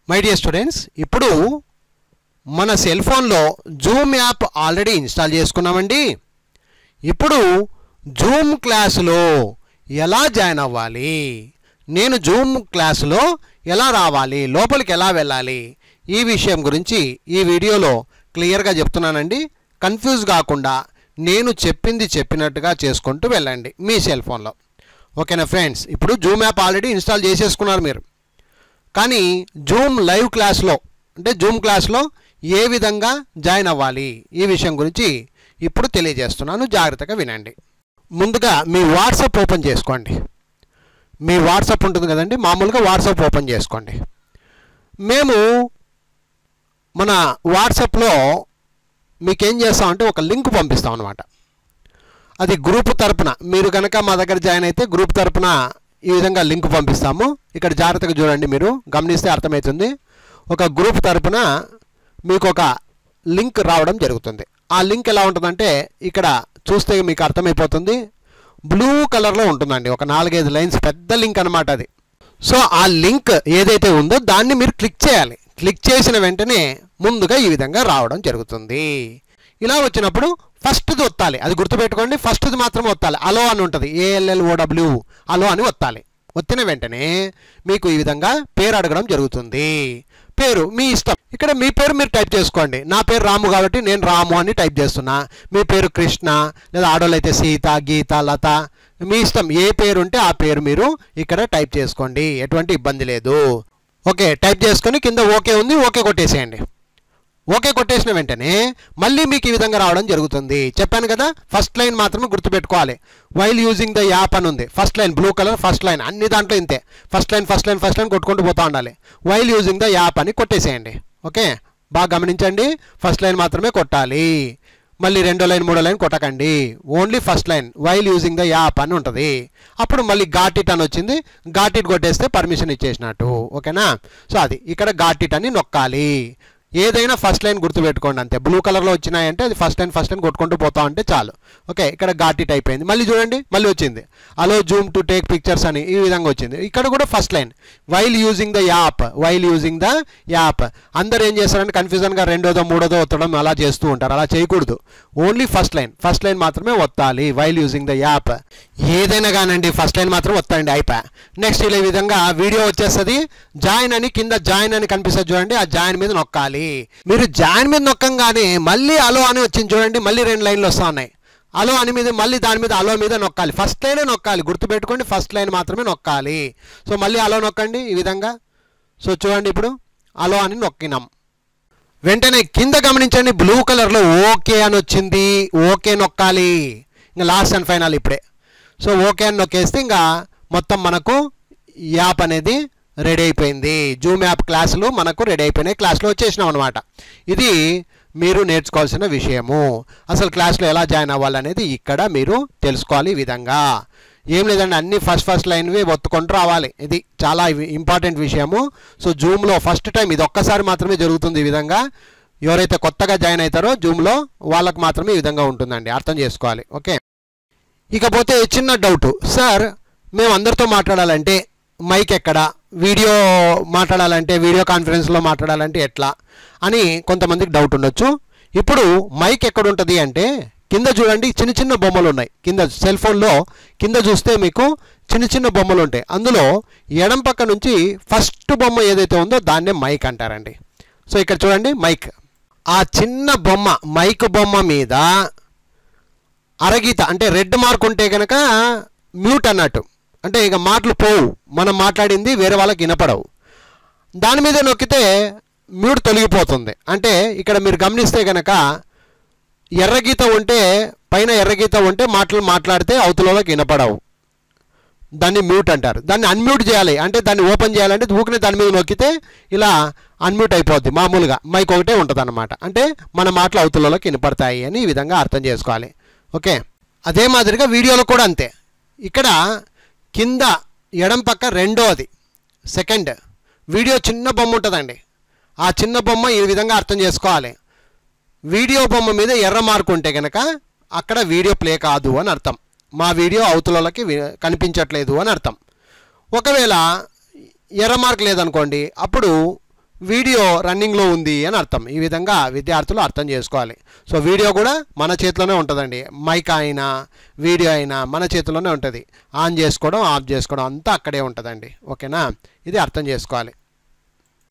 My dear students, ఇప్పుడు మన cell ఫోన్లో జూమ్ యాప్ ఆల్రెడీ ఇన్స్టాల్ చేసుకున్నామండి. ఇప్పుడు జూమ్ క్లాసులో ఎలా జాయిన్ అవ్వాలి, నేను జూమ్ క్లాసులో ఎలా రావాలి, లోపలికి ఎలా వెళ్ళాలి, ఈ విషయం గురించి ఈ వీడియోలో క్లియర్గా చెప్తున్నానండి. కన్ఫ్యూజ్ కాకుండా నేను చెప్పింది చెప్పినట్టుగా చేసుకుంటూ వెళ్ళండి మీ సెల్ ఫోన్లో. ఓకేనా ఫ్రెండ్స్? ఇప్పుడు జూమ్ యాప్ ఆల్రెడీ ఇన్స్టాల్ చేసేసుకున్నారు మీరు, కానీ జూమ్ లైవ్ క్లాస్లో అంటే జూమ్ క్లాస్లో ఏ విధంగా జాయిన్ అవ్వాలి ఈ విషయం గురించి ఇప్పుడు తెలియజేస్తున్నాను. జాగ్రత్తగా వినండి. ముందుగా మీ వాట్సాప్ ఓపెన్ చేసుకోండి. మీ వాట్సాప్ ఉంటుంది కదండి, మామూలుగా వాట్సాప్ ఓపెన్ చేసుకోండి. మేము మన వాట్సాప్లో మీకేం చేస్తామంటే ఒక లింక్ పంపిస్తాం అన్నమాట. అది గ్రూప్ తరపున మీరు కనుక మా దగ్గర జాయిన్ అయితే గ్రూప్ తరపున ఈ విధంగా లింక్ పంపిస్తాము. ఇక్కడ జాగ్రత్తగా చూడండి, మీరు గమనిస్తే అర్థమవుతుంది. ఒక గ్రూప్ తరపున మీకు ఒక లింక్ రావడం జరుగుతుంది. ఆ లింక్ ఎలా ఉంటుందంటే ఇక్కడ చూస్తే మీకు అర్థమైపోతుంది. బ్లూ కలర్లో ఉంటుందండి, ఒక 4-5 లైన్స్ పెద్ద లింక్ అనమాట అది. సో ఆ లింక్ ఏదైతే ఉందో దాన్ని మీరు క్లిక్ చేయాలి. క్లిక్ చేసిన వెంటనే ముందుగా ఈ విధంగా రావడం జరుగుతుంది. ఇలా వచ్చినప్పుడు ఫస్ట్ది ఒత్తాలి, అది గుర్తుపెట్టుకోండి. ఫస్ట్ది మాత్రం ఒత్తాలి. అలో అని ఉంటుంది, ALLOW అలో అని ఒత్తాలి. ఒత్తిన వెంటనే మీకు ఈ విధంగా పేరు అడగడం జరుగుతుంది. పేరు మీ ఇష్టం. ఇక్కడ మీ పేరు మీరు టైప్ చేసుకోండి. నా పేరు రాము కాబట్టి నేను రాము అని టైప్ చేస్తున్నా. మీ పేరు కృష్ణ, లేదా ఆడోళ్ళు అయితే సీత, గీత, లత, మీ ఇష్టం. ఏ పేరు ఉంటే ఆ పేరు మీరు ఇక్కడ టైప్ చేసుకోండి, ఎటువంటి ఇబ్బంది లేదు. ఓకే, టైప్ చేసుకొని కింద ఓకే ఉంది, ఓకే కొట్టేసేయండి. ఓకే కొట్టేసిన వెంటనే మళ్ళీ మీకు ఈ విధంగా రావడం జరుగుతుంది. చెప్పాను కదా, ఫస్ట్ లైన్ మాత్రమే గుర్తుపెట్టుకోవాలి. వైల్ యూజింగ్ ద యాప్ అని ఉంది. First line blue colour, first line అన్ని దాంట్లో ఇంతే. ఫస్ట్ లైన్ కొట్టుకుంటూ పోతూ ఉండాలి. వైల్ యూజింగ్ ద యాప్ అని కొట్టేసేయండి. ఓకే, బాగా గమనించండి, ఫస్ట్ లైన్ మాత్రమే కొట్టాలి. మళ్ళీ 2వ లైన్ 3వ లైన్ కొట్టకండి. Only first line while using the app అని ఉంటుంది. అప్పుడు మళ్ళీ గాట్ ఇట్ అని వచ్చింది, గాట్ ఇట్ కొట్టేస్తే పర్మిషన్ ఇచ్చేసినట్టు. ఓకేనా? సో అది ఇక్కడ గాట్ ఇట్ అని నొక్కాలి. ఏదైనా ఫస్ట్ లైన్ గుర్తుపెట్టుకోండి అంతే. బ్లూ కలర్లో వచ్చినాయంటే అది ఫస్ట్ లైన్ కొట్టుకుంటూ పోతా ఉంటే చాలు. ఓకే, ఇక్కడ గాట్ ఇట్ అయిపోయింది. మళ్ళీ చూడండి, మళ్ళీ వచ్చింది అలో జూమ్ టు టేక్ పిక్చర్స్ అని ఈ విధంగా వచ్చింది. ఇక్కడ కూడా first line while using the app. అందరు ఏం చేస్తారంటే కన్ఫ్యూజన్గా 2వ 3వ ఒత్తడం అలా చేస్తూ ఉంటారు. అలా చేయకూడదు. ఓన్లీ ఫస్ట్ లైన్ మాత్రమే ఒత్తాలి. వైల్ యూజింగ్ ద యాప్ ఏదైనా కానండి, ఫస్ట్ లైన్ మాత్రం ఒత్తండి, అయిపోయా. నెక్స్ట్ ఇలా ఈ విధంగా వీడియో వచ్చేస్తుంది. జాయిన్ అని కింద జాయిన్ అని కనిపిస్తుంది చూడండి, ఆ జాయిన్ మీద నొక్కాలి. మీరు జాయిన్ మీద నొక్కంగానే మళ్ళీ అలో అని వచ్చింది చూడండి, మళ్ళీ 2 లైన్లు వస్తూ ఉన్నాయి. అలో అని మీద మళ్ళీ దాని మీద అలో మీద నొక్కాలి. ఫస్ట్ లైనే నొక్కాలి, గుర్తుపెట్టుకోండి, ఫస్ట్ లైన్ మాత్రమే నొక్కాలి. సో మళ్ళీ అలో నొక్కండి ఈ విధంగా. సో చూడండి, ఇప్పుడు అలో అని నొక్కినాం. వెంటనే కింద గమనించండి, బ్లూ కలర్లో ఓకే అని వచ్చింది. ఓకే నొక్కాలి. ఇంకా లాస్ట్ అండ్ ఫైనల్ ఇప్పుడే. సో ఓకే అని నొక్కేస్తే ఇంకా మొత్తం మనకు యాప్ అనేది రెడీ అయిపోయింది. జూమ్ యాప్ క్లాసులు మనకు రెడీ అయిపోయినాయి. క్లాస్లో వచ్చేసినాం అనమాట. ఇది మీరు నేర్చుకోవాల్సిన విషయము. అసలు క్లాస్లో ఎలా జాయిన్ అవ్వాలనేది ఇక్కడ మీరు తెలుసుకోవాలి. ఈ విధంగా ఏం లేదండి, అన్ని ఫస్ట్ లైన్వి ఒత్తుకుంటూ రావాలి. ఇది చాలా ఇంపార్టెంట్ విషయము. సో జూమ్లో ఫస్ట్ టైం ఇది ఒక్కసారి మాత్రమే జరుగుతుంది. ఈ విధంగా ఎవరైతే కొత్తగా జాయిన్ అవుతారో జూమ్లో వాళ్ళకు మాత్రమే ఈ విధంగా ఉంటుందండి, అర్థం చేసుకోవాలి. ఓకే, ఇకపోతే చిన్న డౌట్, సార్ మేము అందరితో మాట్లాడాలంటే మైక్ ఎక్కడ, వీడియో మాట్లాడాలంటే వీడియో కాన్ఫరెన్స్లో మాట్లాడాలంటే ఎట్లా అని కొంతమందికి డౌట్ ఉండొచ్చు. ఇప్పుడు మైక్ ఎక్కడ ఉంటుంది అంటే కింద చూడండి, చిన్న బొమ్మలు ఉన్నాయి కింద. సెల్ ఫోన్లో కింద చూస్తే మీకు చిన్న బొమ్మలు ఉంటాయి. అందులో ఎడం పక్క నుంచి ఫస్ట్ బొమ్మ ఏదైతే ఉందో దాన్నే మైక్ అంటారండి. సో ఇక్కడ చూడండి మైక్, ఆ చిన్న బొమ్మ మైక్ బొమ్మ మీద అరగీత అంటే రెడ్ మార్క్ ఉంటే కనుక మ్యూట్ అన్నట్టు, అంటే ఇక మాటలు పోవు, మనం మాట్లాడింది వేరే వాళ్ళకి వినపడవు. దాని మీద నొక్కితే మ్యూట్ తొలగిపోతుంది. అంటే ఇక్కడ మీరు గమనిస్తే కనుక ఎర్రగీత ఉంటే, పైన ఎర్రగీత ఉంటే మాట్లాడితే అవతల వాళ్ళకి వినపడవు, దాన్ని మ్యూట్ అంటారు. దాన్ని అన్మ్యూట్ చేయాలి అంటే దాన్ని ఓపెన్ చేయాలంటే ఊరికనే దాని మీద నొక్కితే ఇలా అన్మ్యూట్ అయిపోద్ది. మామూలుగా మైక్ ఒకటే ఉంటుంది అన్నమాట, అంటే మన మాటలు అవతల వాళ్ళకి వినపడతాయి అని ఈ విధంగా అర్థం చేసుకోవాలి. ఓకే, అదే మాదిరిగా వీడియోలో కూడా అంతే. ఇక్కడ కింద ఎడం పక్క 2వది సెకండ్ వీడియో చిన్న బొమ్మ ఉంటుందండి. ఆ చిన్న బొమ్మ ఈ విధంగా అర్థం చేసుకోవాలి. వీడియో బొమ్మ మీద ఎర్ర మార్కు ఉంటే కనుక అక్కడ వీడియో ప్లే కాదు అని అర్థం, మా వీడియో అవతలకి కనిపించట్లేదు అని అర్థం. ఒకవేళ ఎర్ర మార్క్ లేదనుకోండి, అప్పుడు వీడియో రన్నింగ్లో ఉంది అని అర్థం. ఈ విధంగా విద్యార్థులు అర్థం చేసుకోవాలి. సో వీడియో కూడా మన చేతిలోనే ఉంటుందండి. మైక్ అయినా వీడియో అయినా మన చేతిలోనే ఉంటుంది. ఆన్ చేసుకోవడం ఆఫ్ చేసుకోవడం అంతా అక్కడే ఉంటుందండి. ఓకేనా, ఇది అర్థం చేసుకోవాలి.